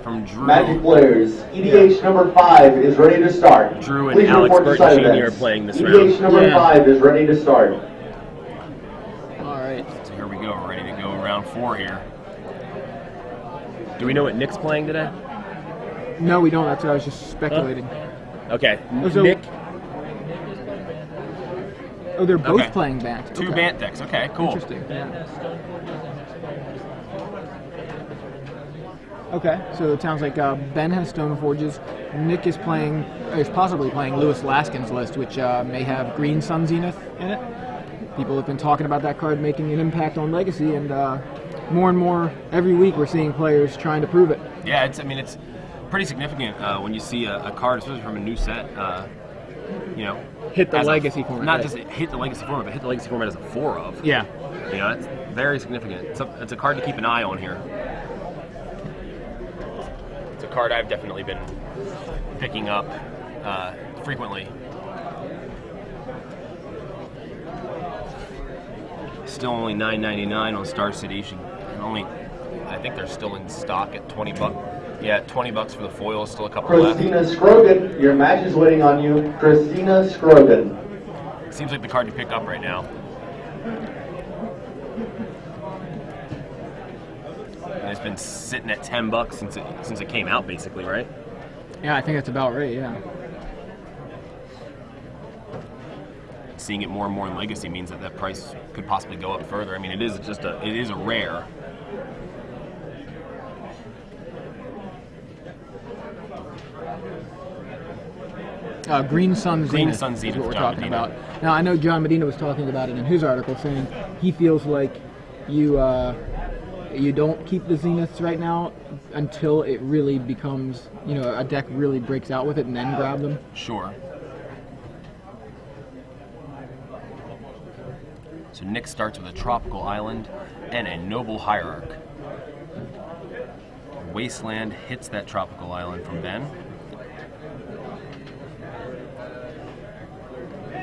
from Drew. Magic players, EDH number 5 is ready to start. Drew and Please Alex report to side Burton Jr. are events. playing this EDH round. number 5 is ready to start. All right. So here we go. We're ready to go round 4 here. Do we know what Nick's playing today? No, we don't. That's what I was just speculating. Okay. So, Nick. Oh, they're both Okay. playing Bant. Two Okay. Bant decks. Okay, cool. Interesting. Yeah. Okay, so it sounds like Ben has Stone Forges. Nick is possibly playing Lewis Laskin's list, which may have Green Sun Zenith in it. People have been talking about that card making an impact on Legacy, and more and more every week we're seeing players trying to prove it. Yeah, it's pretty significant when you see a card, especially from a new set. Hit the Legacy format. Not just hit the Legacy format, but hit the Legacy format as a 4 of. Yeah. It's very significant. It's a card to keep an eye on here. It's a card I've definitely been picking up frequently. Still only $9.99 on Star City. I think they're still in stock at $20. Yeah, $20 for the foil. Still a couple left. Christina Scrogan, your match is waiting on you. Christina Scrogan. Seems like the card to pick up right now. And it's been sitting at $10 since it came out, basically, right? Yeah, I think that's about right. Yeah. Seeing it more and more in Legacy means that price could possibly go up further. I mean, it is a rare. Green Sun Zenith. Green Sun Zenith is what we're John talking Medina. about. Now I know John Medina was talking about it in his article, saying he feels like you don't keep the Zeniths right now until it really becomes, a deck really breaks out with it, and then grab them. Sure. So Nick starts with a Tropical Island and a Noble Hierarch. Wasteland hits that Tropical Island from Ben.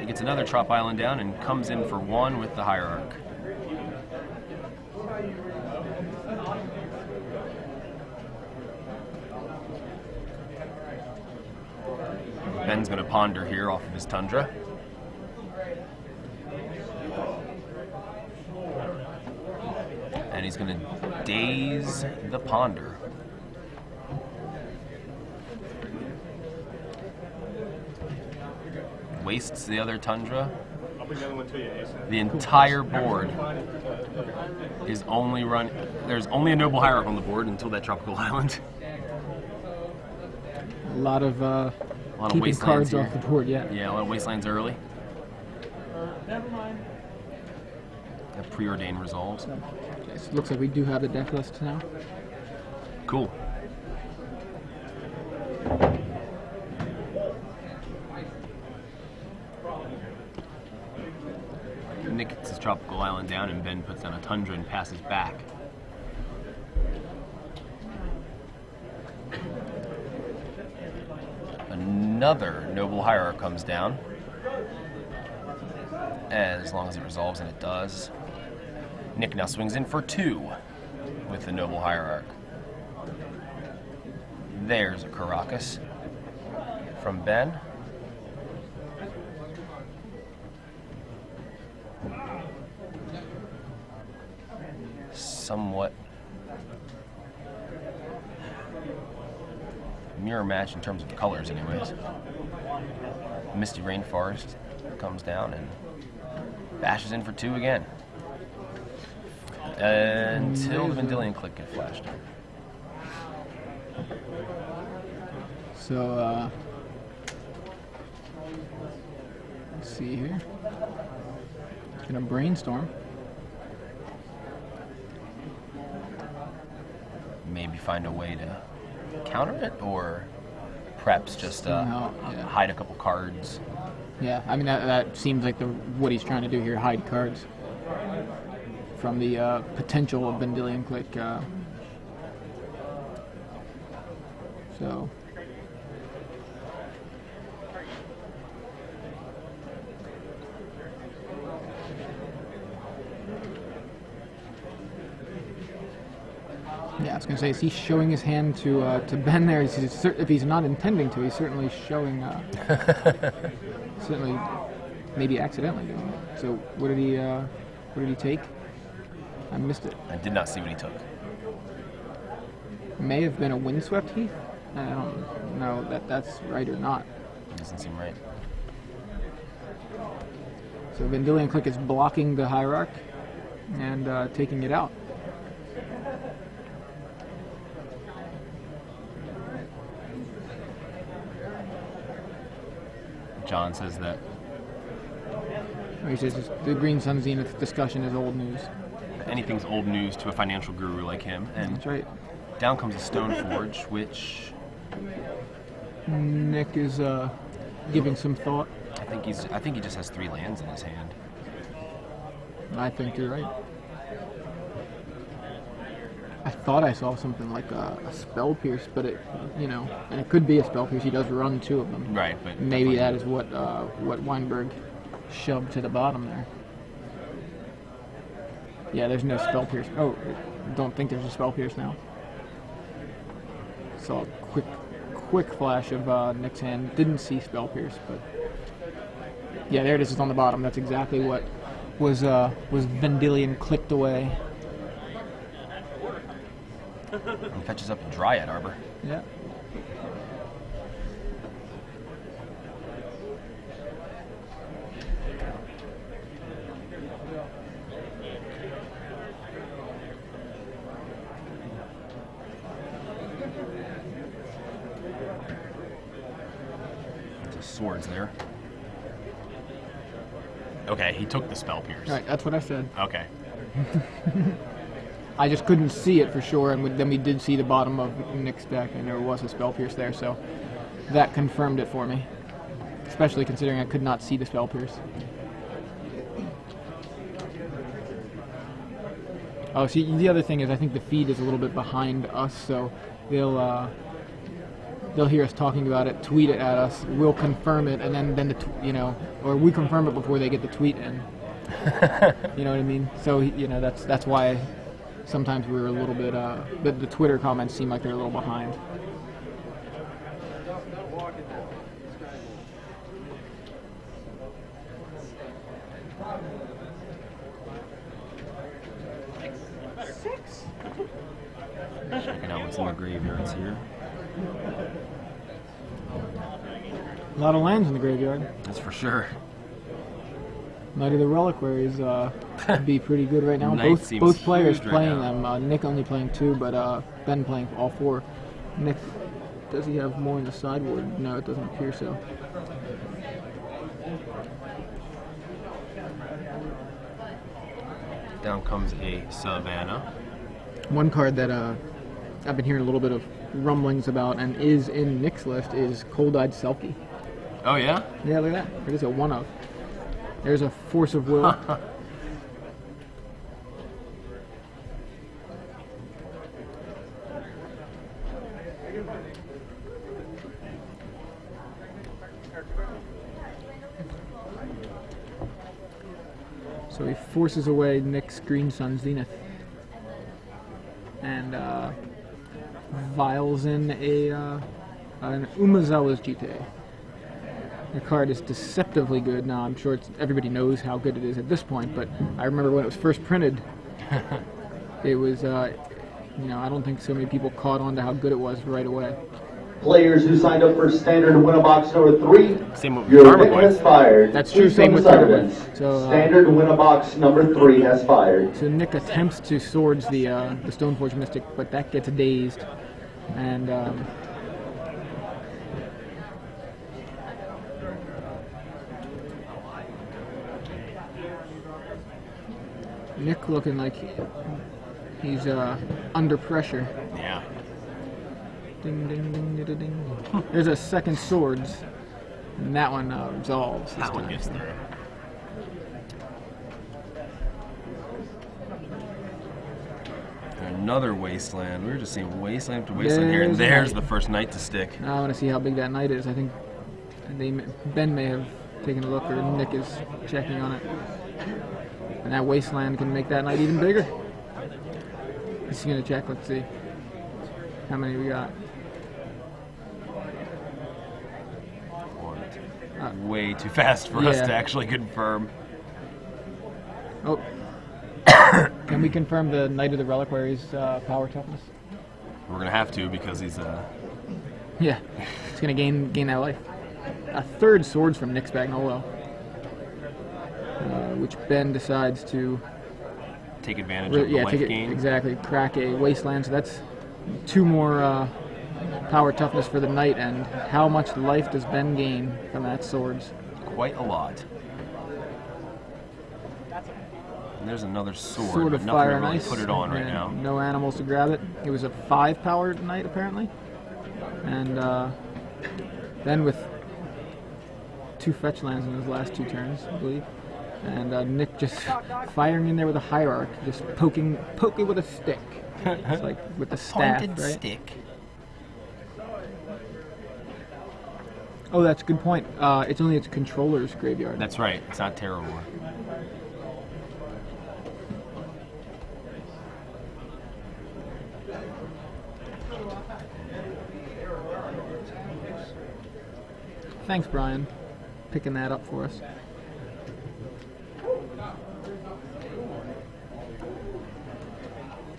He gets another Trop Island down and comes in for 1 with the Hierarch. Ben's going to ponder here off of his Tundra. And he's going to daze the Ponder. Wastes the other Tundra. The entire board is only run. There's only a Noble Hierarch on the board until that Tropical Island. A lot of keeping cards here. off the board, yeah. Yeah, a lot of Wastelands early. A preordained resolves. So, it looks like we do have the deck list now. Cool. Nick gets his Tropical Island down, and Ben puts down a Tundra and passes back. Another Noble Hierarch comes down. As long as it resolves, and it does. Nick now swings in for 2 with the Noble Hierarch. There's a Caracas from Ben. Somewhat mirror match in terms of colors anyways. Misty Rainforest comes down and bashes in for 2 again. Until the Vendilion Click gets flashed. So, let's see here. It's gonna brainstorm. Maybe find a way to counter it, or perhaps just hide a couple cards. Yeah, I mean that seems like what he's trying to do here: hide cards from the potential of Vendilion Click. So. Yeah, it's gonna say, is he showing his hand to Ben there? If he's not intending to, he's certainly showing. Certainly, maybe accidentally doing it. So what did he take? I missed it. I did not see what he took. May have been a windswept heath. I don't know that that's right or not. It doesn't seem right. So Vendilion Click is blocking the hierarch and taking it out. John says that He says the Green Sun Zenith discussion is old news. anything's old news to a financial guru like him. And That's right. down comes a Stone Forge, which Nick is giving some thought. I think he just has 3 lands in his hand. I think you're right. I thought I saw something like a Spell Pierce, but and it could be a Spell Pierce. He does run 2 of them. Right, but maybe that is what Wienburg shoved to the bottom there. Yeah, there's no Spell Pierce. Oh, don't think there's a Spell Pierce now. Saw a quick flash of Nick's hand. Didn't see Spell Pierce, but yeah, there it is. It's on the bottom. That's exactly what was Vendilion clicked away. He fetches up a Dryad Arbor. Yeah. There's swords there. Okay, he took the Spell Pierce. Right, that's what I said. Okay. I just couldn't see it for sure, and then we did see the bottom of Nick's deck, and there was a Spell Pierce there, so that confirmed it for me. Especially considering I could not see the Spell Pierce. Oh, see, the other thing is I think the feed is a little bit behind us, so they'll hear us talking about it, tweet it at us, we'll confirm it, and then or we confirm it before they get the tweet in. You know what I mean? So that's why sometimes we're a little bit. The Twitter comments seem like they're a little behind. Checking out what's in the graveyards here. A lot of lands in the graveyard. That's for sure. Knight of the Reliquaries would be pretty good right now. Knight seems Both players huge right playing now. them. Nick only playing 2, but Ben playing all 4. Nick, does he have more in the sideboard? No, it doesn't appear so. Down comes a Savannah. One card that I've been hearing a little bit of rumblings about and is in Nick's list is Cold-Eyed Selkie. Oh yeah? Yeah, look at that. It is a 1-of. There's a Force of Will. So he forces away Nick's Green Sun Zenith. And vials in an Umezawa's Jite. The card is deceptively good. Now, I'm sure everybody knows how good it is at this point, but I remember when it was first printed, it was, I don't think so many people caught on to how good it was right away. Players who signed up for standard Winnabox number 3, Same with your Karma pick Boy. has fired. That's true, Please same come with to Karma Boy. Silence. So, Standard Winnabox number 3 has fired. So Nick attempts to swords the Stoneforge Mystic, but that gets dazed. And Nick looking like he's under pressure. Yeah. Ding, ding, ding, ding, ding. There's a second swords, and that one resolves. That one gets through. Another wasteland. We were just seeing wasteland after wasteland here, and there's the first knight to stick. Now I want to see how big that knight is. I think Ben may have taken a look, or Nick is checking on it. And that wasteland can make that knight even bigger. He's going to check. Let's see. How many we got? Way too fast for us yeah. to actually confirm. Oh. Can we confirm the Knight of the Reliquary's power toughness? We're gonna have to because he's Yeah, it's gonna gain that life. A third swords from Nick Spagnolo, which Ben decides to take advantage of the life gain. Exactly, crack a wasteland. So that's 2 more power toughness for the knight. And how much life does Ben gain from that swords? Quite a lot. And there's another sword, Sword but of nothing fire to and really ice. put it on right and now. No animals to grab it. It was a 5 power knight apparently, and then with 2 fetch lands in his last 2 turns, I believe. And Nick just firing in there with a hierarch, just poking with a stick. It's like with the staff, Pointed right? stick. Oh, that's a good point. It's only its controller's graveyard. That's right. It's not Terror War. Thanks, Brian, picking that up for us.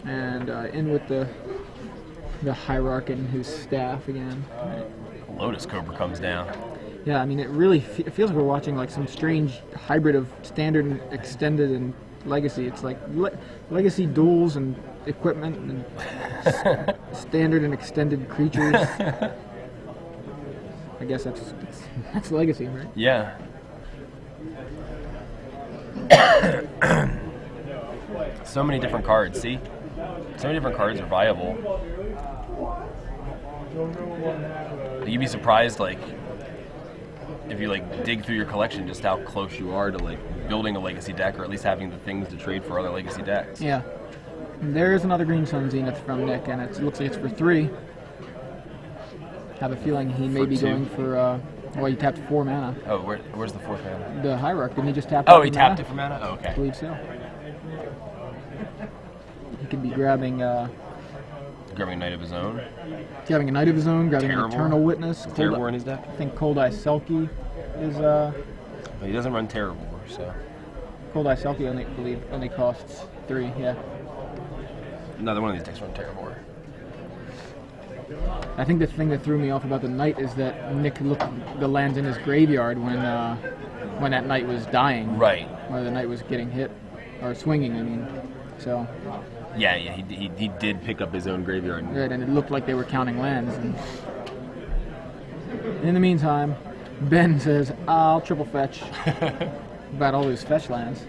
And in with the hierarch and his staff again. Lotus Cobra comes down. Yeah, I mean, it really it feels like we're watching like some strange hybrid of standard and extended and legacy. It's like legacy duels and equipment and standard and extended creatures. I guess that's legacy, right? Yeah. So many different cards, see? So many different cards are viable. You'd be surprised, like, if you, like, dig through your collection, just how close you are to, like, building a legacy deck or at least having the things to trade for other legacy decks. Yeah. And there's another Green Sun Zenith from Nick, and it looks like it's for 3. Have a feeling he may be going for, well, he tapped 4 mana. Oh, where's the 4th mana? The hierarch, didn't he just tap Oh, he tapped it for mana? Oh, okay. I believe so. He could be grabbing Grabbing a Knight of his own. a Knight of his own, grabbing an Terrible. Eternal Witness. Terror War in his deck? I think Cold Eye Selkie is, But he doesn't run Terror War, so. Cold Eye Selkie only costs 3, yeah. Another one of these decks run Terror War. I think the thing that threw me off about the Knight is that Nick looked the lands in his graveyard when that Knight was dying. Right. Or the Knight was getting hit, or swinging, I mean. So. Yeah, he did pick up his own graveyard. Right, and it looked like they were counting lands. And in the meantime, Ben says, I'll triple fetch about all those fetch lands.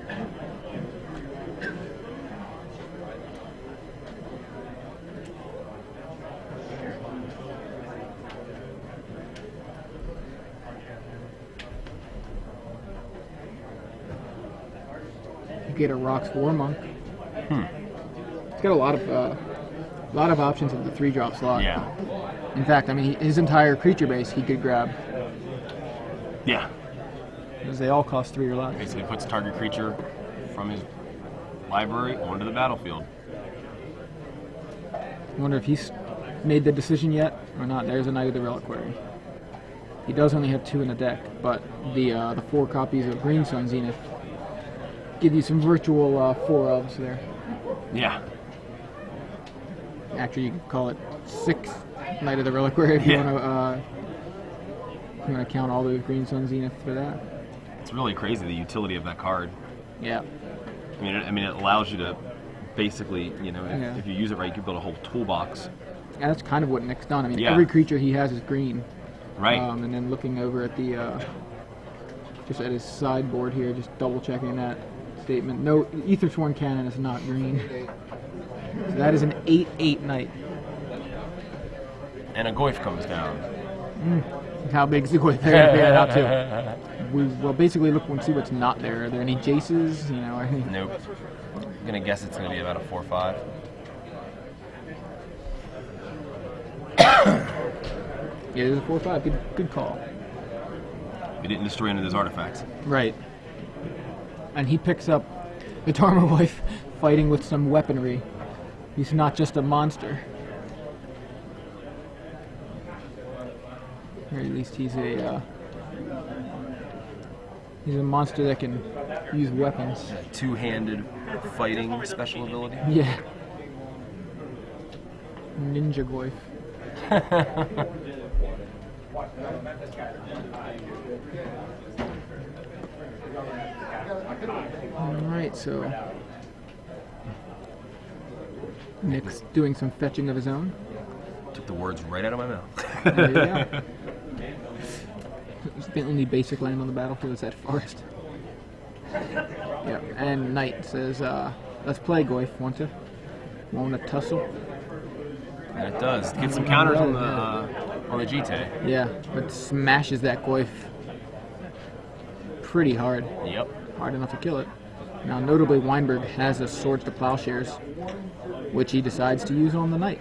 You get a Rocks War Monk. It's got a lot of options in the 3-drop slot. Yeah. In fact, I mean, his entire creature base he could grab. Yeah. Because they all cost 3 or less. Basically puts target creature from his library onto the battlefield. I wonder if he's made the decision yet or not. There's a Knight of the Reliquary. He does only have 2 in the deck, but the 4 copies of Green Sun Zenith give you some virtual 4-ofs there. Yeah. Actually, you could call it 6 Knight of the Reliquary if you want to count all those Green Sun Zenith for that. It's really crazy the utility of that card. Yeah. I mean, it allows you to basically, if you use it right, you can build a whole toolbox. Yeah, that's kind of what Nick's done. I mean, Yeah. every creature he has is green. Right. And then looking over at just at his sideboard here, just double checking that statement. No, Aethersworn Cannon is not green. So that is an 8/8 Knight. And a Goyf comes down. How big is the Goyf? They're going to figure that out too. We'll basically look and see what's not there. Are there any Jaces? Nope. I'm gonna guess it's gonna be about a 4/5. Yeah, there's a 4/5. Good call. We didn't destroy any of those artifacts. Right. And he picks up the Tarmogoyf fighting with some weaponry. He's not just a monster. Or at least he's a monster that can use weapons. Two-handed fighting special ability. Yeah. Ninja Goif. Alright, so Nick's doing some fetching of his own. Took the words right out of my mouth. There you go. The only basic land on the battlefield is that forest. Yep, and Knight says, let's play Goif, want to? Want to tussle? And it does. Get some counters on the GT. Yeah, but smashes that Goif pretty hard. Yep. Hard enough to kill it. Now, notably, Wienburg has a Swords to Plowshares, which he decides to use on the Knight.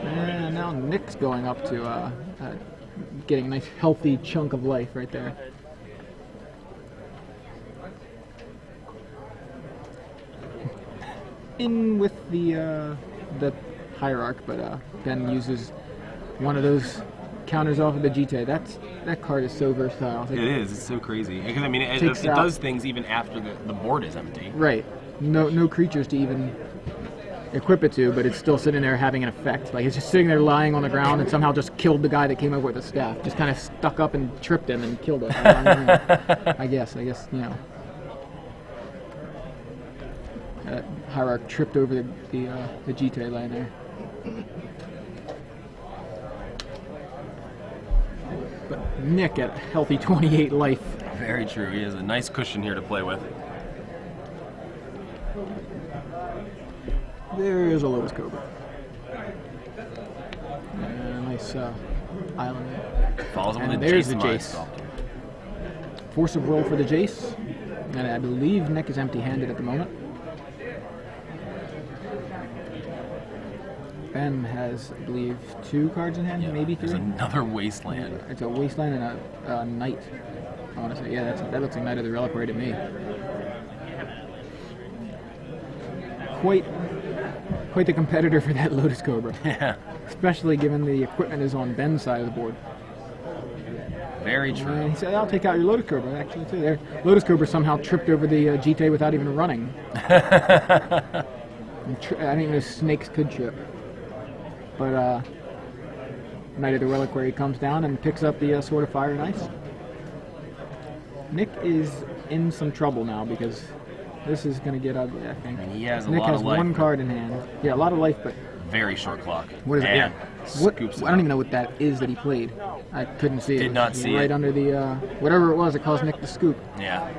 And now Nick's going up to getting a nice healthy chunk of life right there. In with the Hierarch, but Ben uses one of those counters off of the GT. That card is so versatile. It is. It's so crazy. Because I mean, it does things even after the board is empty. Right. No creatures to even equip it to, but it's still sitting there having an effect. Like, it's just sitting there lying on the ground and somehow just killed the guy that came over with the staff. Just kind of stuck up and tripped him and killed him. I guess, you know. Hierarch tripped over the GT line there. But Nick at a healthy 28 life. Very true. He has a nice cushion here to play with. There's a Lotus Cobra. And a nice island. Follows him And with there's the Jace. Jace. Force of will for the Jace. And I believe Nick is empty-handed at the moment. Ben has, I believe, 2 cards in hand, Yeah, maybe 3. there's another Wasteland. It's a Wasteland and a Knight. I want to say, yeah, that looks like Knight of the Reliquary to me. Quite the competitor for that Lotus Cobra. Yeah. Especially given the equipment is on Ben's side of the board. Very true. He said, I'll take out your Lotus Cobra, actually, too. There, Lotus Cobra somehow tripped over the GT without even running. I didn't even know snakes could trip. But Knight of the Reliquary comes down and picks up the Sword of Fire and Ice. Nick is in some trouble now because this is going to get ugly, I think. And he has a Nick lot has of life. one card in hand. Yeah, a lot of life, but Very short clock. what is it? And What, scoops I don't even know what that is that he played. I couldn't see it. Did not was see right it. under the whatever it was that caused Nick to scoop. Yeah.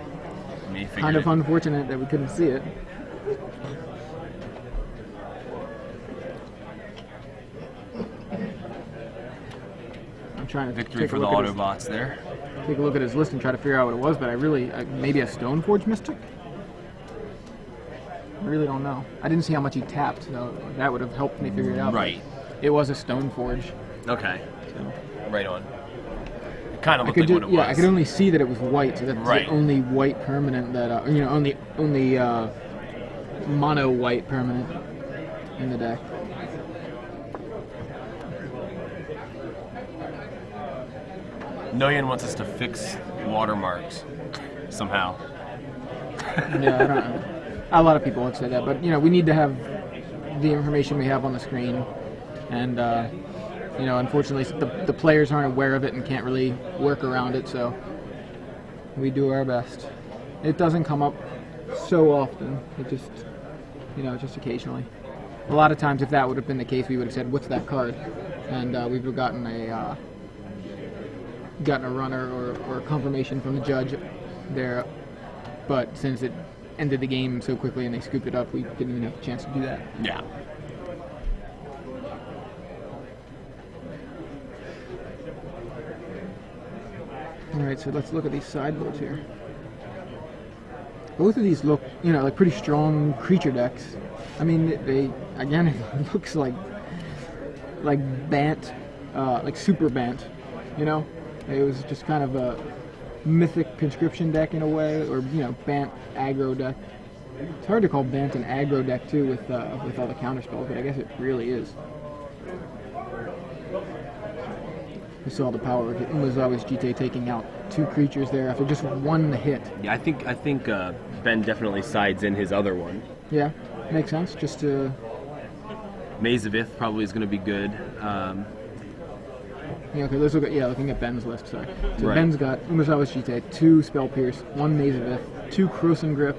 Me figured Kind of it. unfortunate that we couldn't see it. I'm trying to Victory take a for the look at his- Autobots there. take a look at his list and try to figure out what it was, but I really, maybe a Stoneforge Mystic? I really don't know. I didn't see how much he tapped, so that would have helped me figure it out. Right. It was a Stoneforge. Okay. So. Right on. It kind of I looked could like what it was. I could only see that it was white, so that's Right. the only white permanent that, only mono white permanent in the deck. Noyan wants us to fix watermarks somehow. Yeah, I don't know. A lot of people have said that, but we need to have the information we have on the screen, and unfortunately, the players aren't aware of it and can't really work around it. So we do our best. It doesn't come up so often. It just, just occasionally. A lot of times, if that would have been the case, we would have said, "What's that card?" And we've gotten a runner or a confirmation from the judge there. But since it ended the game so quickly and they scooped it up, we didn't even have a chance to do that. Yeah. Alright, so let's look at these sideboards here. Both of these look, like pretty strong creature decks. I mean, they again, it looks like Bant, like Super Bant, It was just kind of a mythic conscription deck in a way, or Bant aggro deck. It's hard to call Bant an aggro deck too with all the counter spells, but I guess it really is. You saw the power of Umezawa's Jite taking out 2 creatures there after just 1 hit. Yeah, I think Ben definitely sides in his other one. Yeah, makes sense. Just to Maze of Ith probably is going to be good. yeah, okay. Let's look at looking at Ben's list. Sorry. So Right. Ben's got Umezawa's Jite, 2 Spell Pierce, 1 Maze of Ith, 2 Krosan Grip,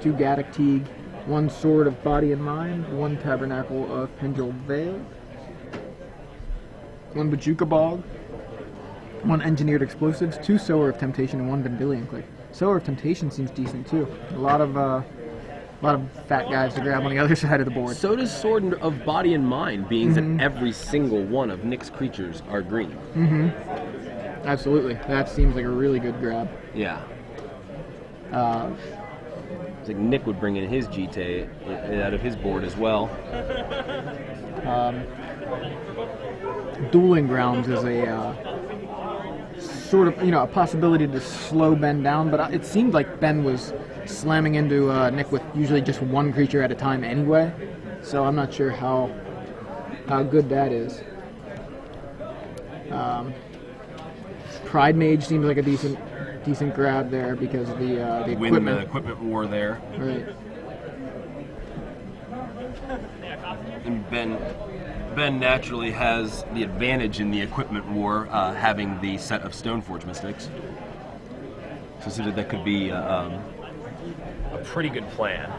2 Gaddock Teague, 1 Sword of Body and Mind, 1 Tabernacle of Pendril Vale, 1 Bajuka Bog, 1 Engineered Explosives, 2 Sower of Temptation, and 1 Vendilion Click. Sower of Temptation seems decent too. A lot of fat guys to grab on the other side of the board. So does Sword of Body and Mind, being that every single one of Nick's creatures are green. Absolutely. That seems like a really good grab. Yeah. It's like Nick would bring in his Jite out of his board as well. Dueling Grounds is a sort of, a possibility to slow Ben down, but it seemed like Ben was slamming into Nick with usually just 1 creature at a time anyway, so I'm not sure how good that is. Pride Mage seems like a decent grab there because of the Win the equipment. equipment war there. Right. And Ben naturally has the advantage in the equipment war, having the set of Stoneforge Mystics. So that could be a pretty good plan.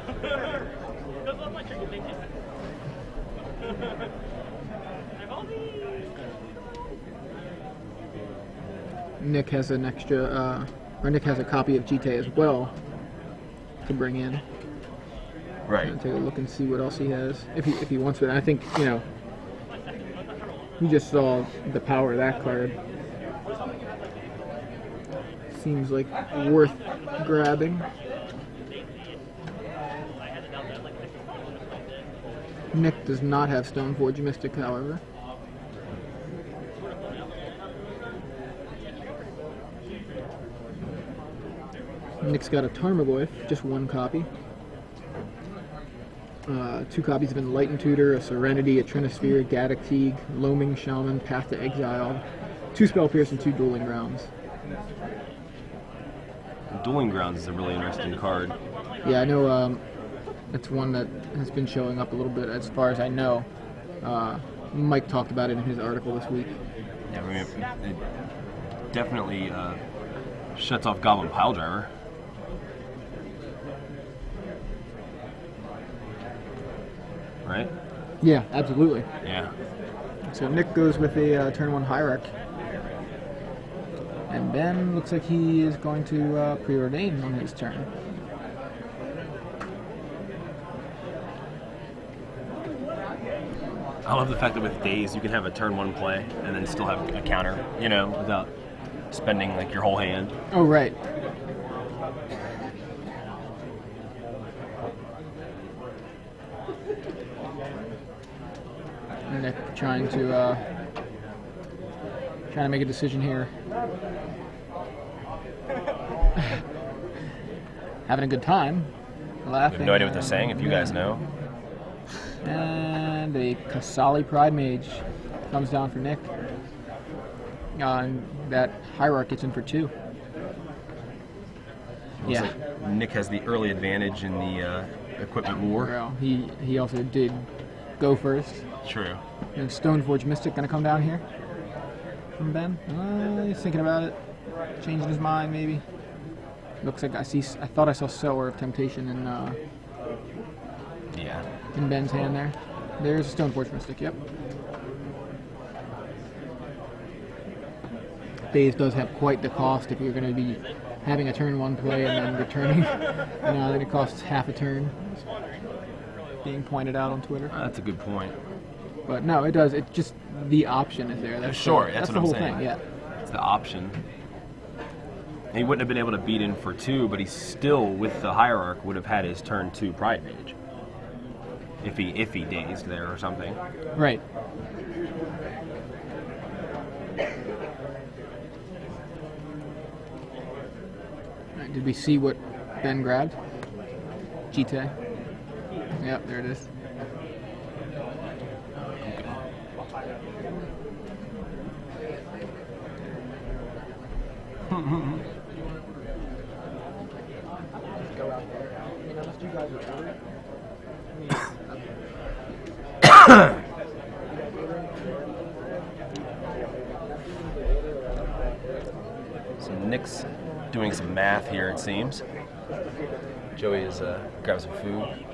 Nick has an extra, Nick has a copy of Jite as well to bring in. Right. Take a look and see what else he has, if he wants it. I think, you just saw the power of that card. Seems like worth grabbing. Nick does not have Stoneforge Mystic, however. Nick's got a Tarmogoyf, just 1 copy. 2 copies of Enlightened Tutor, a Serenity, a Trinisphere, a Gaddock Teague, Loaming Shaman, Path to Exile, 2 Spell Pierce, and 2 Dueling Grounds. Dueling Grounds is a really interesting card. Yeah, I know it's one that has been showing up a little bit as far as I know. Mike talked about it in his article this week. Yeah, I mean, it definitely shuts off Goblin Piledriver. Right? Yeah, absolutely. Yeah. So Nick goes with a turn 1 Hierarch. And Ben looks like he is going to preordain on his turn. I love the fact that with Daze you can have a turn 1 play and then still have a counter, without spending like your whole hand. Oh, right. And Nick trying to make a decision here. Having a good time, laughing. I have no idea what they're saying. If you guys know. And a Kasali Pride Mage comes down for Nick. And that Hierarch gets in for 2. Looks Yeah. like Nick has the early advantage in the equipment war. Well, he also did go first. True. And Stoneforge Mystic gonna come down here from Ben. He's thinking about it, changing his mind maybe. Looks like I thought I saw Sower of Temptation Yeah. in Ben's hand there. There's a Stoneforge Mystic. Yep. Daze does have quite the cost if you're going to be having a turn 1 play and then returning. I think it costs half a turn. It's being pointed out on Twitter. That's a good point. But no, it does. It just the option is there. That's Sure, the, that's what the I'm whole saying. thing. Yeah. It's the option. And he wouldn't have been able to beat in for 2, but he still, with the Hierarch, would have had his turn 2 Pride Mage. If he dazed there or something. Right. Alright, did we see what Ben grabbed? Jite. Yep, there it is. So Nick's doing some math here, it seems. Joey is grabbing some food.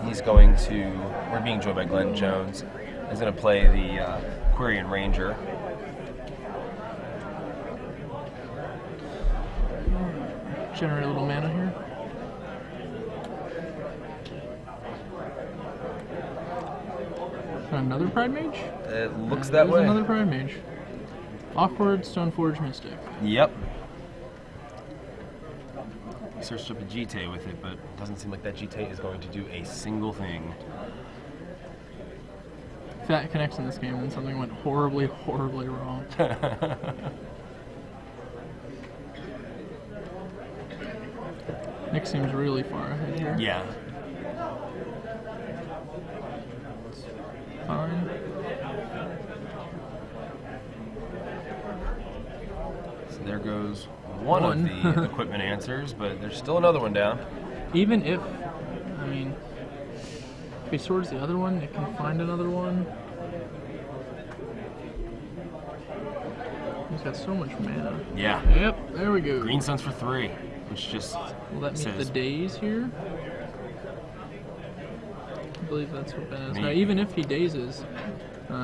He's going to, we're being joined by Glenn Jones. He's going to play the Quarian Ranger. Generate a little mana here. Another Pride Mage? It looks that way. Another Pride Mage. Awkward Stoneforge Mystic. Yep. Searched up a GT with it, but it doesn't seem like that GT is going to do a single thing. If that connects in this game, then something went horribly, horribly wrong. Nick seems really far ahead here. Yeah. Fine. So there goes one of the equipment answers, but there's still another one down. Even if, I mean, if he swords the other one, it can find another one. He's got so much mana. Yeah. Yep, there we go. Green Suns for 3, which just Will that meet the daze here? I believe that's what Ben is. Now, even if he dazes,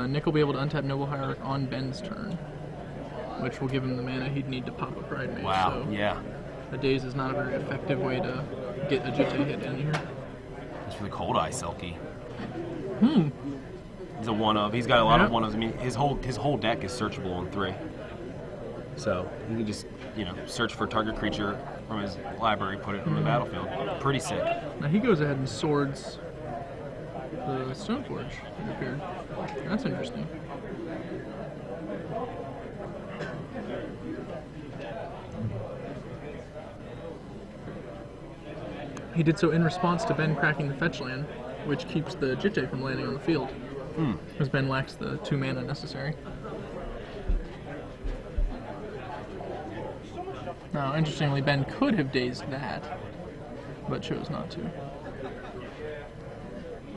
Nick will be able to untap Noble Hierarch on Ben's turn, which will give him the mana he'd need to pop a Pride Mage. Wow, so yeah. A daze is not a very effective way to get a GT hit in here. That's for the Cold Eye Selkie. He's a one-of. He's got a lot of one-ofs. I mean, his whole deck is searchable on 3. So you can just, search for a target creature from his library, put it on the battlefield. Pretty sick. Now he goes ahead and swords the Stoneforge that appeared. That's interesting. He did so in response to Ben cracking the fetch land, which keeps the Jitte from landing on the field, because Ben lacks the 2 mana necessary. Now, interestingly, Ben could have dazed that, but chose not to.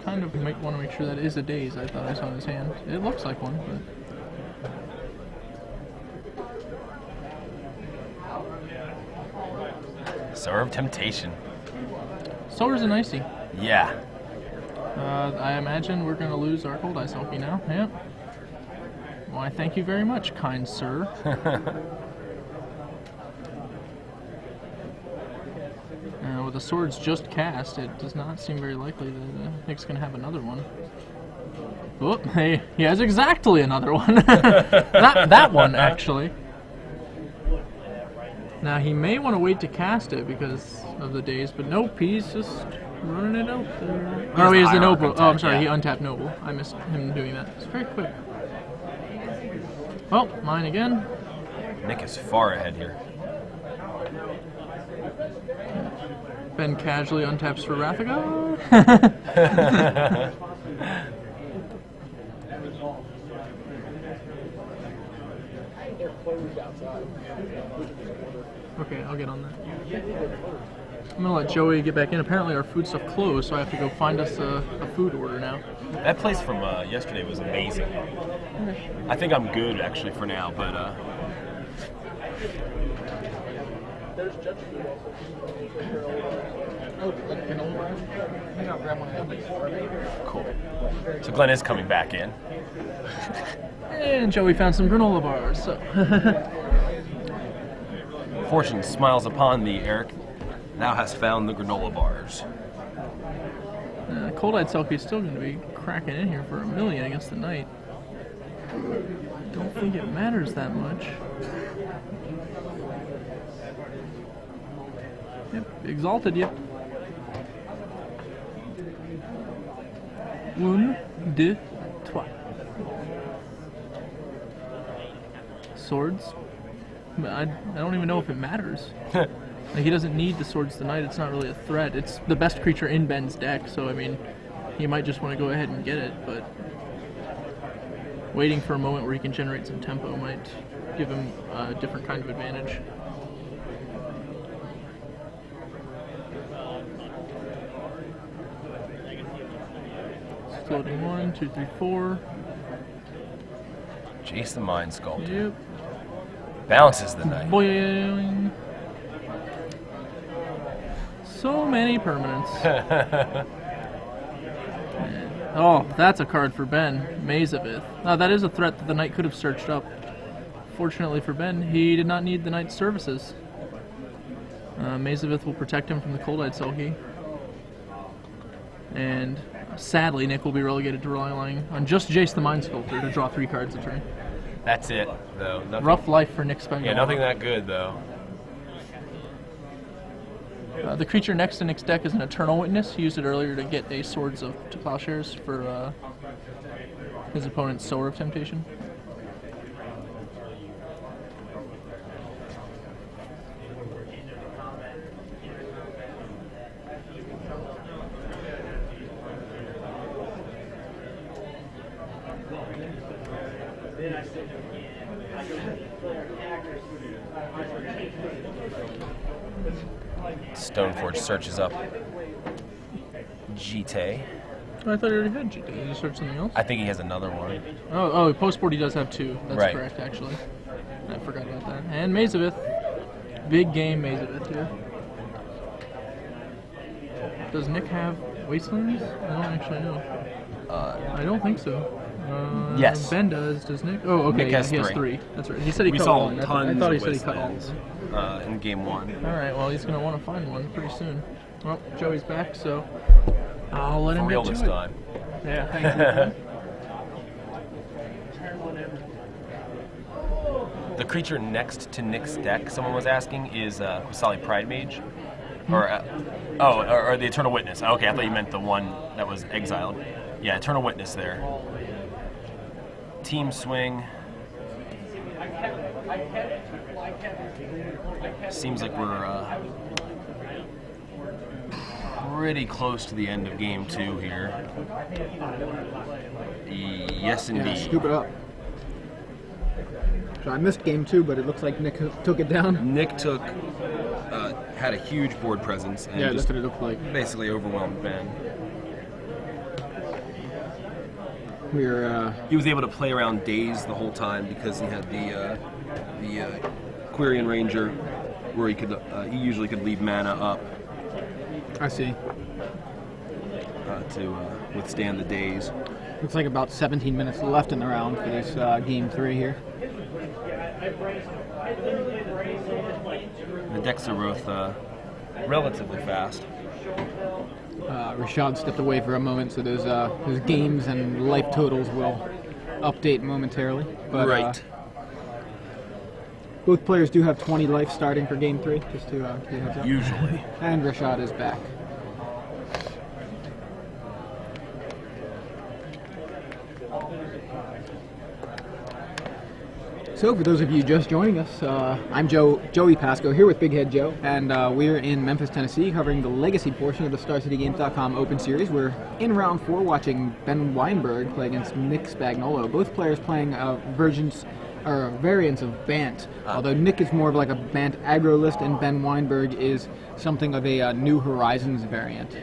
Kind of want to make sure that is a daze. I thought I saw in his hand. It looks like one, but... Sower of Temptation. Sower's an icy. Yeah. I imagine we're going to lose our Cold Eye Selkie now. Yep. Why, thank you very much, kind sir. With the swords just cast, it does not seem very likely that Nick's going to have another one. Oh, hey, he has exactly another one. that one, actually. Now, he may want to wait to cast it because of the daze, but nope, he's just running it out there. Oh, he has the Noble. Oh, I'm sorry, he untapped Noble. I missed him doing that. It's very quick. Well, mine again. Nick is far ahead here. Ben casually untaps for Rathagar. Okay, I'll get on that. I'm gonna let Joey get back in. Apparently our food stuff closed, so I have to go find us a food order now. That place from yesterday was amazing. I think I'm good actually for now, but there's judge food also. Cool. So Glenn is coming back in. And Joey found some granola bars, so. Fortune smiles upon thee, Eric. Thou hast found the granola bars. Cold-Eyed Selkie is still going to be cracking in here for $1 million against the Knight. Don't think it matters that much. Yep, exalted you. 1, 2, 3. Swords. I don't even know if it matters. Like, he doesn't need the Swords tonight. It's not really a threat. It's the best creature in Ben's deck, so I mean, he might just want to go ahead and get it, but waiting for a moment where he can generate some tempo might give him a different kind of advantage. Floating 1, 2, 3, 4. Jace the Mind Sculptor. Yep. Bounces the knight. Boing. So many permanents. Oh, that's a card for Ben. Mazavith. Now that is a threat that the knight could have searched up. Fortunately for Ben, he did not need the knight's services. Mazavith will protect him from the Cold-Eyed Sulky. And sadly, Nick will be relegated to relying on just Jace the Mind Sculptor to draw 3 cards a turn. That's it, though. Nothing, Rough life for Nick Spagnolo. Yeah, nothing that good, though. The creature next to Nick's deck is an Eternal Witness. He used it earlier to get a Swords to Plowshares for his opponent's Sower of Temptation. Stoneforge searches up Jite. Oh, I thought he already had GT. Did he search something else? I think he has another one. Oh, post-board he does have 2. That's right. correct, actually. I forgot about that. And Mazavith. Big game Mazavith here. Does Nick have Wastelands? I don't actually know. I don't think so. Yes. Ben does. Does Nick? Oh, okay. Nick has he has 3. 3. That's right. He said he We cut saw one. tons I thought he of said he cut all of Wastelands them. in game 1. All right. Well, he's going to want to find one pretty soon. Well, Joey's back, so I'll let him For real get this to it. time. Yeah, thank you. The creature next to Nick's deck, someone was asking, is Kusali Pride Mage? Or, or the Eternal Witness. Okay, I thought you meant the one that was exiled. Yeah, Eternal Witness there. Team Swing. Seems like we're pretty close to the end of game 2 here. Yes, indeed. Yeah, scoop it up. So I missed game 2, but it looks like Nick took it down. Nick had a huge board presence and Yeah, just that's what it looked like. basically overwhelmed Ben. He was able to play around Daze the whole time because he had the Quirion Ranger, where he usually could leave mana up. I see. To withstand the Daze. Looks like about 17 minutes left in the round for this game 3 here. The decks are both relatively fast. Rashad stepped away for a moment, so those games and life totals will update momentarily. But, right. Both players do have 20 life starting for game 3, just to get a heads up. Usually. And Rashad is back. So, for those of you just joining us, I'm Joey Pasco here with Big Head Joe, and we're in Memphis, Tennessee, covering the legacy portion of the StarCityGames.com Open Series. We're in round 4 watching Ben Wienburg play against Nick Spagnolo. Both players playing variants of Bant, although Nick is more of like a Bant aggro list, and Ben Wienburg is something of a New Horizons variant.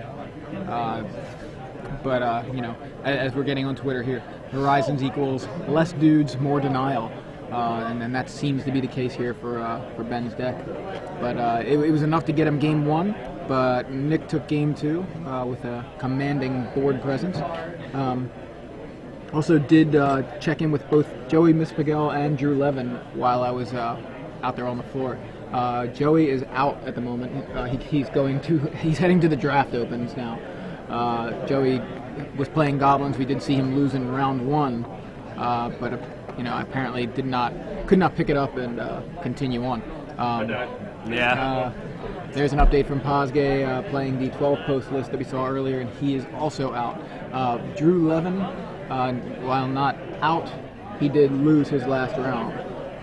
But you know, as we're getting on Twitter here, Horizons equals less dudes, more denial. And then that seems to be the case here for Ben's deck. But it was enough to get him game 1, but Nick took game 2 with a commanding board presence. Also did check in with both Joey Mispagel and Drew Levin while I was out there on the floor. Joey is out at the moment. He's heading to the draft opens now. Joey was playing Goblins. We did see him lose in round 1, but you know, apparently could not pick it up and continue on. There's an update from Pazgay playing the 12-post list that we saw earlier, and he is also out. Drew Levin, while not out, he did lose his last round.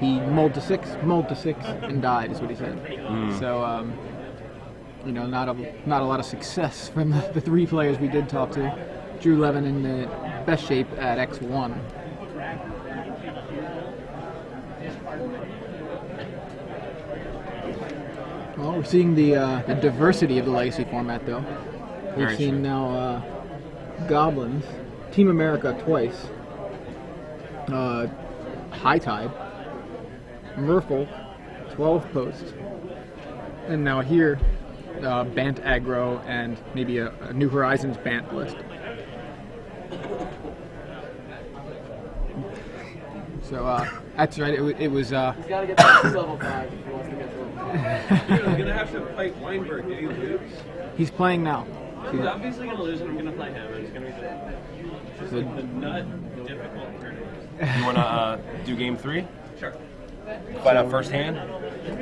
He mulled to 6, and died, is what he said. So, you know, not a lot of success from the 3 players we did talk to. Drew Levin in the best shape at X1. Well, we're seeing the diversity of the Legacy format, though. We've Very seen true. now Goblins, Team America twice, High Tide, Merfolk, 12 posts, and now here, Bant Aggro and maybe a New Horizons Bant list. So that's right. It was. He's got to get back to level 5 if he wants to get to level 5. He's going to have to fight Wienburg. Did he lose? He's playing now. He's obviously going to lose, and I'm going to play him. It's going to be just like the nut difficult tournament. You want to do game 3? Sure. Find out first hand? Do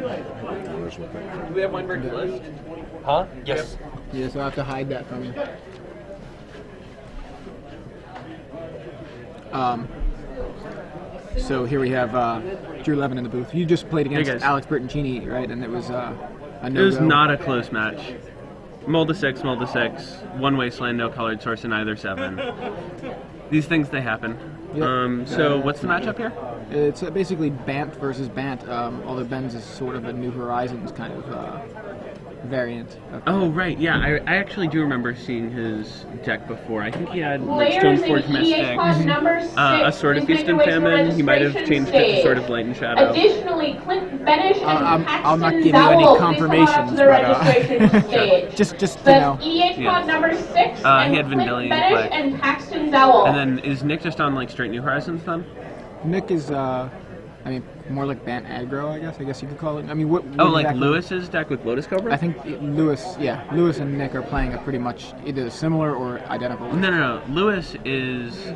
we have Wienburg's list? Huh? Yes. Yeah, so I have to hide that from you. So here we have Drew Levin in the booth. You just played against guys. Alex Bertoncini, right? And it was a no-go. It was not a close match. Mold to 6, one wasteland, no colored source in either 7. These things, they happen. Yep. So what's the matchup here? It's basically Bant versus Bant, although Ben's is sort of a New Horizons kind of variant. Oh, right, yeah, I actually do remember seeing his deck before. I think he had Players Stoneforge in EA Class Mystic, number 6, a Sword of Feast and Famine. He might have changed it to Sword of Light and Shadow. Additionally, Clint Benish and I'll not Paxton give you any Zowell, confirmations, please come on up to the registration stage. just The you know. EH Yeah. Pod number 6 and he had Clint Vendilion Benish play. and Paxton Zowell. And then is Nick just on like straight New Horizons then? Nick is, more like Bant aggro, I guess you could call it. I mean, what Oh, like exactly- Lewis's deck with Lotus Cobra? I think Lewis and Nick are playing a pretty much either similar or identical. No. Lewis is.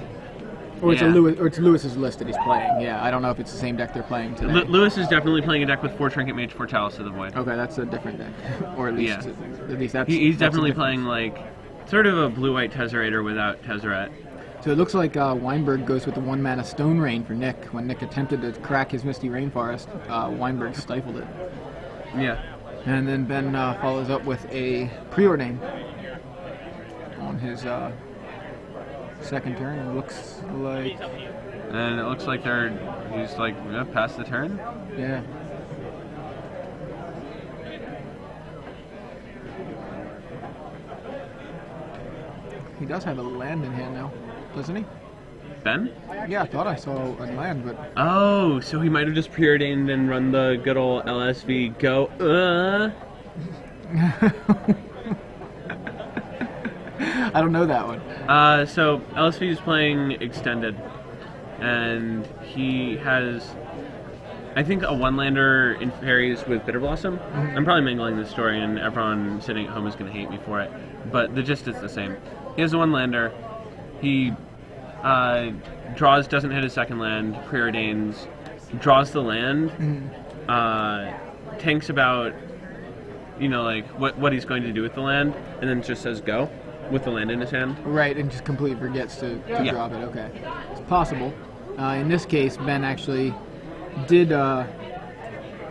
Or it's yeah. it's Lewis's list that he's playing. Yeah, I don't know if it's the same deck they're playing today. Lewis is definitely playing a deck with 4 Trinket Mage, 4 Chalice of the Void. Okay, that's a different deck, or at least Yeah. at least that's. He's that's a definitely difference. playing like sort of a blue-white Tezzerator without Tezzeret. So it looks like Wienburg goes with the 1-mana Stone Rain for Nick. When Nick attempted to crack his Misty Rainforest, Wienburg stifled it. Yeah. And then Ben follows up with a Preordain on his second turn. It looks like, And it looks like he's like past the turn. yeah. He does have a land in hand now, doesn't he? Ben? Yeah, I thought I saw a land, but Oh, so he might have just preordained and run the good old LSV go. I don't know that one. So LSV is playing extended, and he has, I think, a one-lander in fairies with Bitter Blossom. I'm probably mangling this story, and everyone sitting at home is going to hate me for it, but the gist is the same. He has a one-lander. He draws, doesn't hit his second land, preordains, draws the land, tanks about, like what he's going to do with the land, and then just says go with the land in his hand. Right, and just completely forgets to Yeah. drop it. Okay, it's possible. In this case, Ben actually did.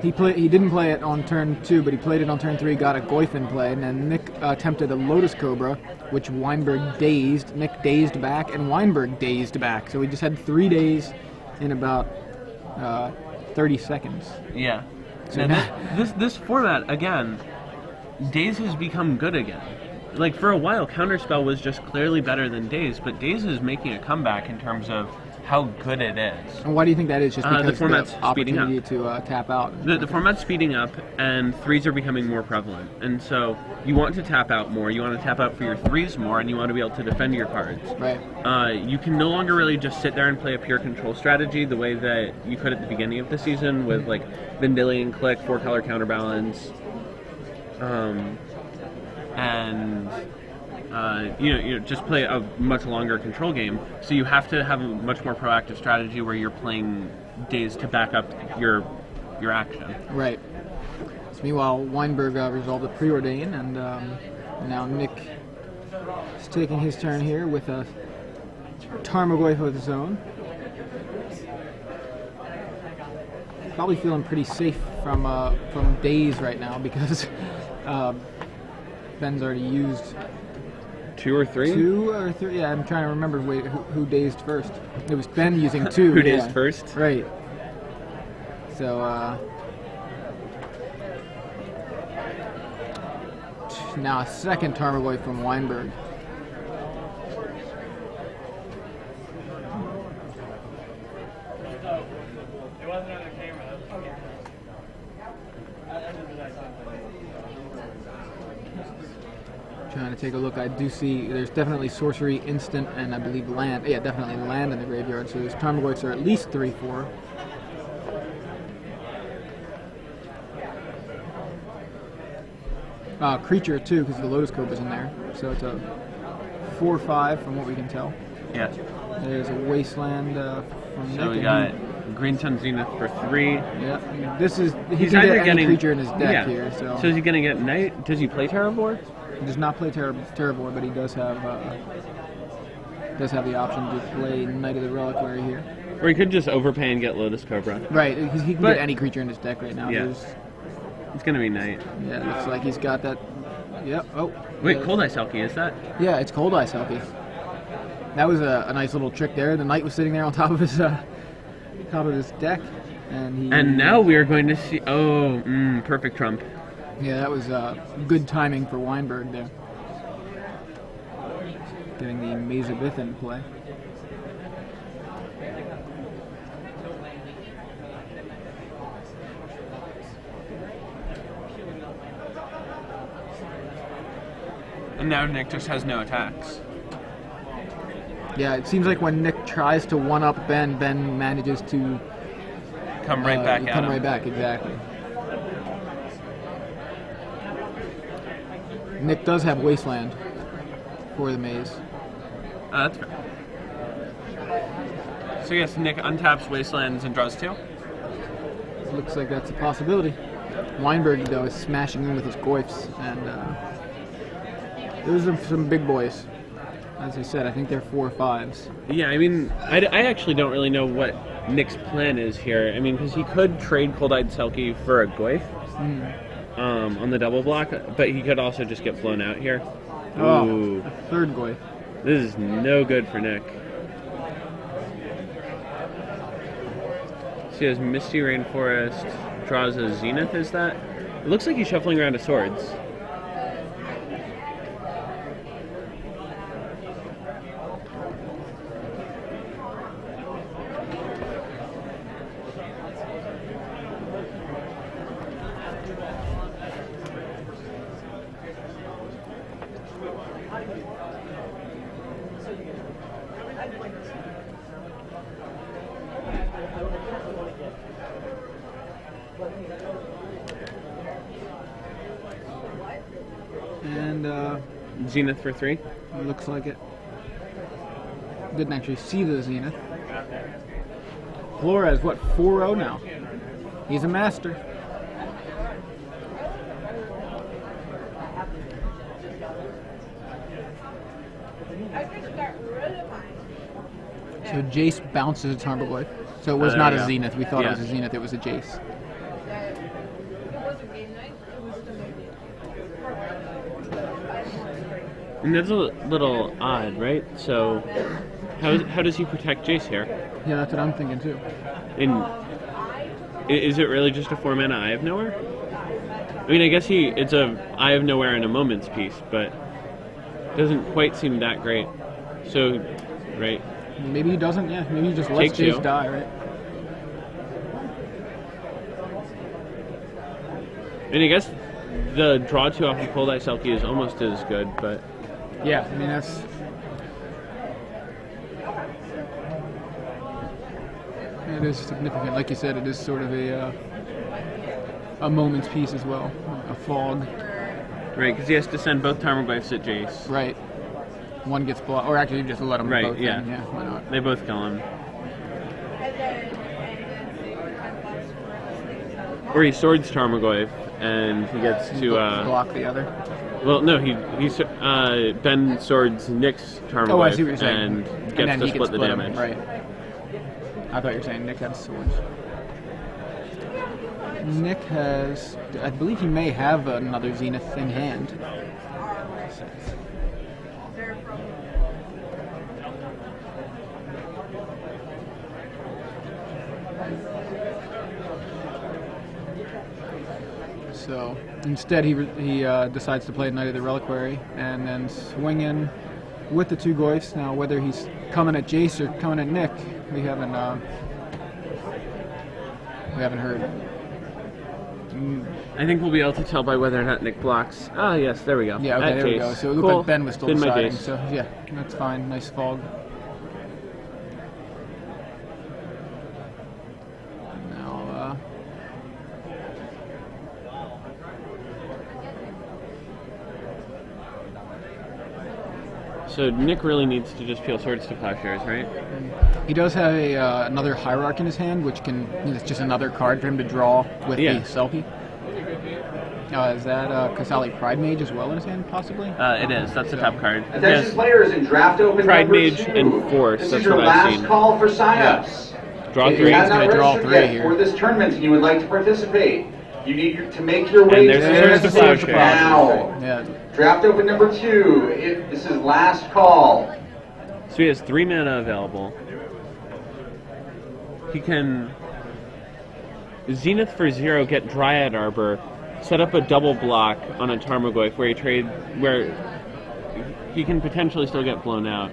He didn't play it on turn 2, but he played it on turn 3. Got a Goyfin play, and then Nick attempted a Lotus Cobra, which Wienburg dazed. Nick dazed back, and Wienburg dazed back. So we just had 3 days in about 30 seconds. Yeah. So Now, now- this format again, Daze has become good again. Like for a while, Counterspell was just clearly better than Daze, but Daze is making a comeback in terms of how good it is. And why do you think that is? Just The because format's the speeding up. opportunity to tap out. The format's speeding up, and 3s are becoming more prevalent. And so you want to tap out more, you want to tap out for your 3s more, and you want to be able to defend your cards. Right. You can no longer really just sit there and play a pure control strategy the way that you could at the beginning of the season with like Vendilion Click, 4-color counterbalance, and just play a much longer control game. So you have to have a much more proactive strategy where you're playing Daze to back up your action. Right. So meanwhile, Wienburg resolved a Preordain, and now Nick is taking his turn here with a Tarmogoyf of his own. Probably feeling pretty safe from Daze right now because Ben's already used 2 or 3? 2 or 3. Yeah, I'm trying to remember who dazed first. It was Ben using 2. Who yeah. dazed first? Right. So now a second Tarmogoyf from Wienburg. Trying to take a look, I do see there's definitely sorcery, instant, and I believe land. Yeah, definitely land in the graveyard. So those Tarmogoyfs are at least 3/4. Creature too, because the Lotus Cobra's in there. So it's a 4/5 from what we can tell. Yeah. There's a Wasteland from So Nick. we got Green Sun Zenith for 3. Yeah, this is He's can either get any getting creature in his deck yeah. here. So is he gonna get Knight? Does he play Terravor? he does not play Terravor, but he does have the option to play Knight of the Reliquary here. Or he could just overpay and get Lotus Cobra. Right, he can But- get any creature in his deck right now. Yeah. It's gonna be Knight. Yeah, it looks like he's got that. Yep. Oh. Wait, yeah. Cold Ice Selkie, is that? Yeah, it's Cold Ice Selkie. That was a nice little trick there. The Knight was sitting there on top of his deck, and And now we are going to see. Oh, perfect trump. Yeah, that was good timing for Wienburg there. Getting the Maze of Ith in play. And now Nick just has no attacks. Yeah, it seems like when Nick tries to one-up Ben, Ben manages to Come right back at come him. right back, exactly. Nick does have Wasteland for the maze. That's fair. So yes, Nick untaps Wastelands and draws 2. Looks like that's a possibility. Wienburg, though, is smashing in with his Goyfs, and those are some big boys. As I said, I think they're 4/5s. Yeah, I mean, I actually don't really know what Nick's plan is here. I mean, because he could trade Cold-Eyed Selkie for a Goyf on the double block, but he could also just get blown out here. Oh, Ooh. a third Goyf. This is no good for Nick. So he has Misty Rainforest, draws a Zenith, is that? It looks like he's shuffling around a Swords. And Zenith for 3. it looks like it. Didn't actually see the Zenith. Flores, what, 4-0 now? He's a master. So Jace bounces a Tarmogoyf. So it was there not you a go. Zenith. We thought Yeah. it was a Zenith. It was a Jace. And that's a little odd, right? So, how does he protect Jace here? Yeah, that's what I'm thinking too. And is it really just a 4-mana Eye of Nowhere? I mean, I guess it's a Eye of Nowhere and a Moment's Piece, but it doesn't quite seem that great. So, right? Maybe he doesn't. Yeah, maybe he just lets Takes you. Jace die, right? And I guess the draw 2 off of Cold Eye Selkie is almost as good, but Yeah, I mean that's. It is significant, like you said. It is sort of a moment's piece as well, a fog. right, because he has to send both Tarmogoyfs at Jace. Right. One gets blocked, or actually just let them Right, both. yeah. In. Yeah, why not? They both kill him. Or he swords Tarmogoyf, and he gets to block the other. well, no, Ben swords Nick's Tarmogoyf, Oh, I see what you're saying. and And gets then to he split can the split 'em, damage. Right. I thought you were saying Nick had swords. Nick has, I believe he may have another Zenith in hand. So instead, he decides to play Knight of the Reliquary and then swing in with the 2 Goyfs. Now, whether he's coming at Jace or coming at Nick, we haven't heard. I think we'll be able to tell by whether or not Nick blocks. Ah, yes, there we go. Yeah, okay, At there we Jace. go. So it looked Cool. like Ben was still Been my deciding. Jace. So yeah, that's fine. Nice fog. Now, So Nick really needs to just peel swords to plowshares, right? he does have another Hierarch in his hand, which it's just another card for him to draw with the Selkie. Is that Kasali Pride Mage as well in his hand, possibly? It is. That's the top card. Attention players in draft open Pride number Mage 2. and Force. This That's is your what I've last seen. call for signups. Draw If 3. you have He's not gonna draw registered 3 yet here. for this tournament and you would like to participate, you need to make your way And to there's the stage plowshare. now. Yeah. Draft open number 2. This is last call. So he has 3 mana available. He can Zenith for 0, get Dryad Arbor, set up a double block on a Tarmogoyf where he can potentially still get blown out.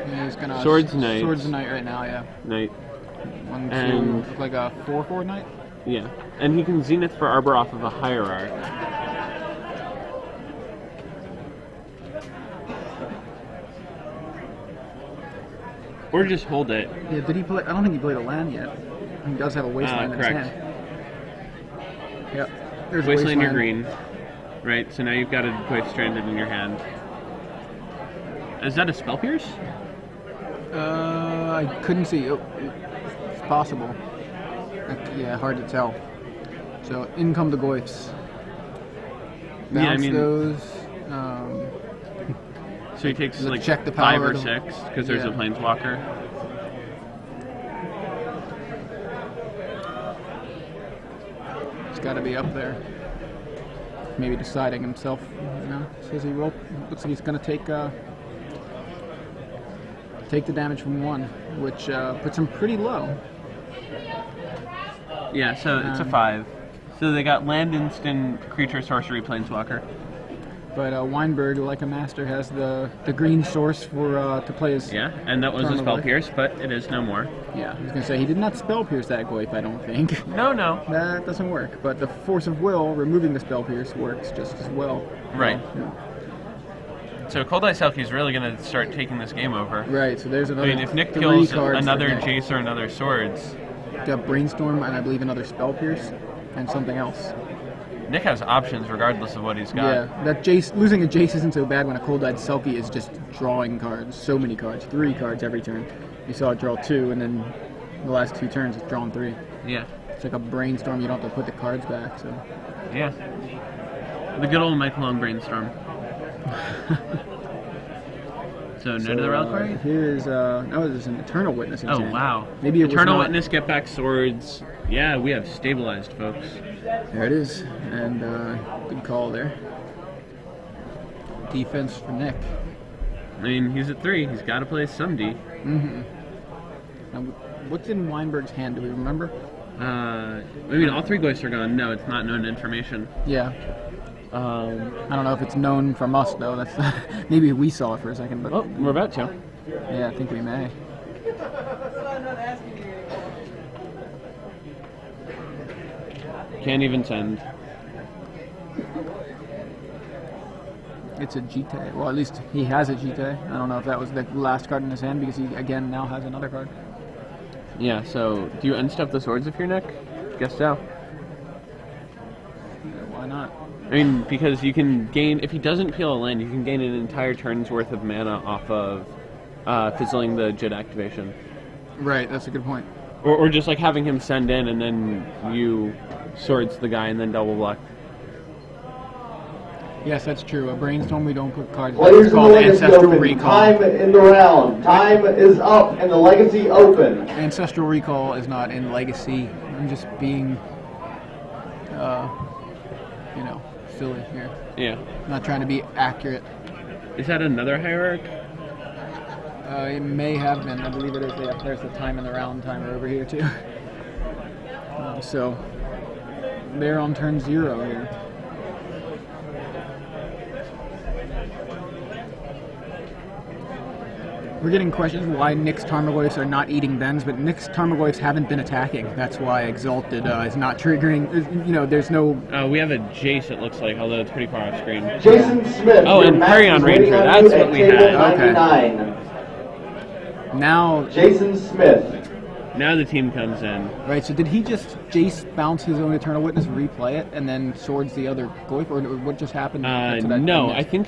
Yeah, he's gonna Swords Knight. Swords Knight right now, yeah. Knight. 1, 2, And- look like a 4/4 Knight. Yeah. And he can Zenith for Arbor off of a Hierarch. Or just hold it. Yeah, did he play? I don't think he played a land yet. He does have a wasteland in his Correct. hand. Yep. There's Wasteland, you're green. Right, so now you've got a Goyf stranded in your hand. Is that a Spell Pierce? I couldn't see. Oh, it's possible. Yeah, hard to tell. So in come the Goyfs. Bounce Yeah, I mean- those. So he takes like check the 5 power or of the- 6 because there's a yeah. Planeswalker. It's got to be up there. Maybe deciding himself. You know, says he will. Looks like he's going to take the damage from 1, which puts him pretty low. Yeah, so it's a 5. So they got land, instant, creature, sorcery, Planeswalker. But Wienburg, like a master, has the green source for to play his. Yeah, and that was a Tarmogoyf. Spell Pierce, but it is no more. Yeah, I was gonna say he did not spell pierce that Goyf, I don't think. No. That doesn't work. But the force of will, removing the spell pierce, works just as well. Right. Yeah. So Cold Eye Selkie's really going to start taking this game over. Right. So there's I another. mean, if Nick 3 kills cards another for Nick. Jace or another Swords, Got brainstorm and I believe another spell pierce and something else. Nick has options regardless of what he's got. Yeah, that Jace losing a Jace isn't so bad when a Cold-Eyed Selkie is just drawing cards. So many cards, 3 cards every turn. You saw it draw 2, and then the last 2 turns it's drawn 3. Yeah. It's like a brainstorm. You don't have to put the cards back. So Yeah. The good old Mike Long brainstorm. So, no to the Reliquary? Here's there's an Eternal Witness. In his Oh, hand. wow. Maybe it was Eternal not- Witness, get back swords. Yeah, we have stabilized, folks. There it is, and good call there. Defense for Nick. I mean, he's at 3. He's got to play some D. Mm-hmm. Now, what's in Weinberg's hand? Do we remember? I mean, all 3 ghosts are gone. No, it's not known information. Yeah. I don't know if it's known from us though. That's maybe we saw it for a second, but Oh, we're about to. yeah, I think we may. Can't even send. It's a Jite. Well, at least he has a Jite. I don't know if that was the last card in his hand because he again now has another card. Yeah, so do you unstuff the swords if you're Nick? Guess so. Why not? I mean, because you can gain, if he doesn't peel a land, you can gain an entire turn's worth of mana off of fizzling the Jit activation. Right, that's a good point. Or just like having him send in and then you swords the guy and then double block. Yes, that's true. A brainstorm, we don't put cards. Players It's in the called Legacy Ancestral Open. Recall. Time in the round. Time is up in the Legacy Open. Ancestral Recall is not in Legacy. I'm just being, silly here. Yeah. Not trying to be accurate. Is that another hierarch? It may have been. I believe it is. Yeah, there's the time in the round timer over here too. So they're on turn 0 here. We're getting questions why Nick's Tarmogoyfs are not eating Ben's, but Nick's Tarmogoyfs haven't been attacking. That's why Exalted is not triggering. You know, there's no... We have a Jace, it looks like, although it's pretty far off screen. Jason Smith. Oh, and Perion Ranger, that's what we had. Okay. 99. Now... Jason Smith. Now the team comes in. Right, so did he just Jace bounce his own Eternal Witness, replay it, and then swords the other Goyf, or what just happened? to that No, I think...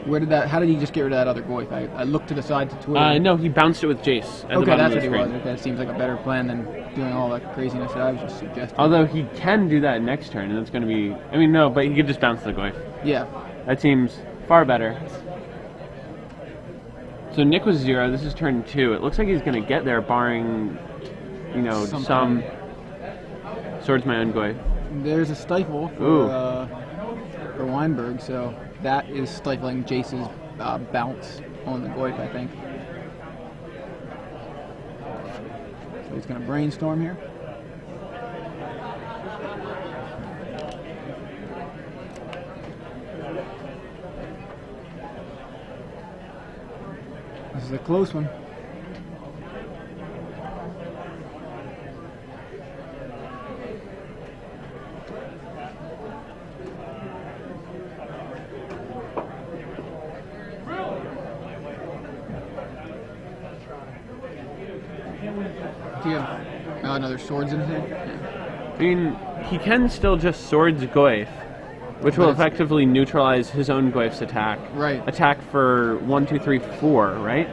Where did that? How did he just get rid of that other Goyf? I looked to the side to Twitter. No, he bounced it with Jace. At the Okay, bottom that's of what the he screen. was. Okay, that seems like a better plan than doing all that craziness that I was just suggesting. Although he can do that next turn, and it's going to be... I mean, no, but he could just bounce the Goyf. Yeah. That seems far better. So Nick was 0. This is turn 2. It looks like he's going to get there, barring, you know, some Swords My Own Goyf. There's a stifle for Wienburg, so that is stifling Jace's bounce on the Goyf, I think. So he's going to brainstorm here. This is a close one. Do you have another swords in here? I mean, he can still just Swords Goyf, which will effectively neutralize his own Goyf's attack. Right. Attack for 1, 2, 3, 4, right?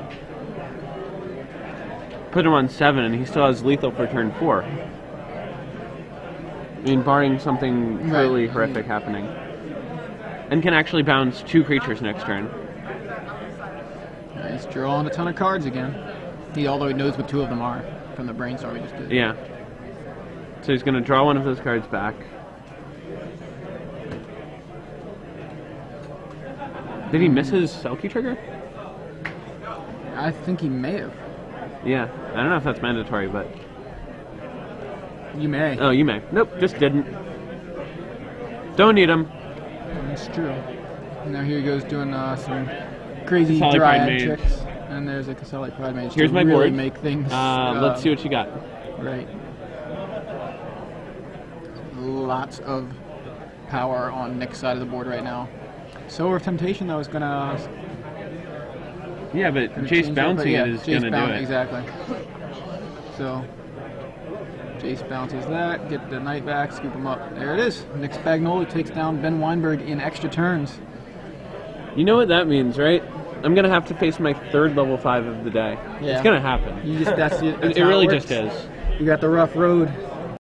Put him on 7, and he still has lethal for turn 4. I mean, barring something truly horrific happening. And can actually bounce 2 creatures next turn. He's drawing a ton of cards again. Although he knows what 2 of them are from the brainstorm we just did. Yeah. So he's going to draw one of those cards back. Did he miss his Selkie trigger? I think he may have. Yeah. I don't know if that's mandatory, but... You may. Oh, you may. Nope, just didn't. Don't need him. That's true. Now here he goes doing some crazy Casali dryad Pride Mage. tricks. And there's a Casali Pride Mage. Here's to my really board. Make things. Let's see what you got. Right. Lots of power on Nick's side of the board right now. Sower of Temptation, though, is gonna. Yeah, but gonna Jace change bouncing that, it is going to do it. Exactly. So, Jace bounces that, get the knight back, scoop him up. There it is. Nick Spagnolo takes down Ben Wienburg in extra turns. You know what that means, right? I'm going to have to face my 3rd level 5 of the day. Yeah. It's going to happen. You just, that's It how really works. just is. You got the rough road